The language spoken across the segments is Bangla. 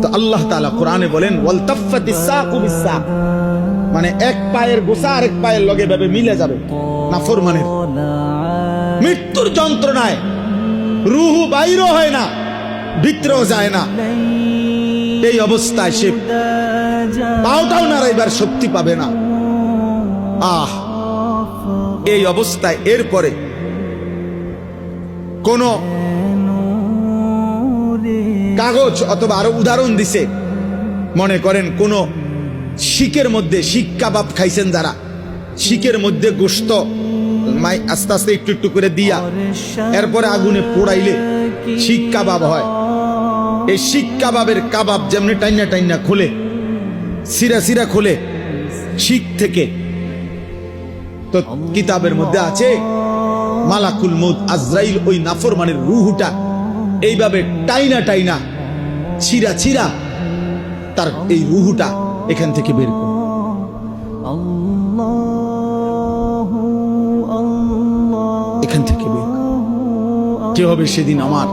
তো আল্লাহ তাআলা কোরআনে বলেন ওয়ালতাফাতিস সাকু বিসাক, মানে এক পায়ের গোছা আরেক পায়ের লগে ভাবে মিলে যাবে। নাফরমানের মৃত্যুর যন্ত্রণায় রূহ বাইরও হয় না, ভিতরেও যায় না। এই অবস্থায় সে পাওটাও নাড়াইবার শক্তি পাবে না। এই অবস্থায় এরপরে কোন কাগজ অথবা আরো উদাহরণ দিছে, মনে করেন কোন শিকের মধ্যে, শিক কাবাব খাইছেন যারা, শিকের মধ্যে গোশত আস্তে আস্তে একটু একটু করে দিয়া এরপরে আগুনে পোড়াইলে শিক কাবাব হয়। এই শিক কাবাবের কাবাব যেমনি টাইনা টাইনা খোলে, সিরা সিরা খোলে শিক থেকে, তো কিতাবের মধ্যে আছে মালাকুল মউত আজরাইল ওই নাফরমানের রূহটা এইভাবে টাইনা টাইনা ছিঁড়া ছিঁড়া তার এই রূহটা এখান থেকে বের করে। এখান থেকে বের কি হবে সেদিন আমার,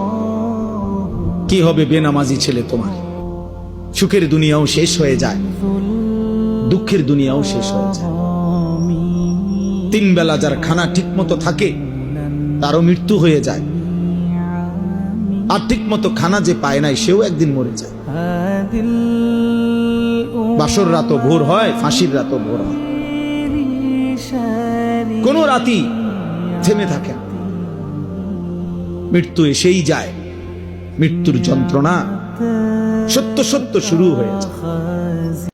কি হবে বেনামাজি ছেলে তোমার। সুখের দুনিয়াও শেষ হয়ে যায়, দুঃখের দুনিয়াও শেষ হয়ে যায়। তিন বেলা যার খানা ঠিক মতো থাকে তারও মৃত্যু হয়ে যায়, আর ঠিক মতো খানা যে পায় নাই সেও একদিন মরে যায়। বাসর রাতও ভোর হয়, ফাঁসির রাতও ভোর হয়, কোন রাতি থেমে থাকে। মৃত্যু এসেই যায়, মৃত্যুর যন্ত্রণা সত্য সত্য শুরু হয়ে যায়।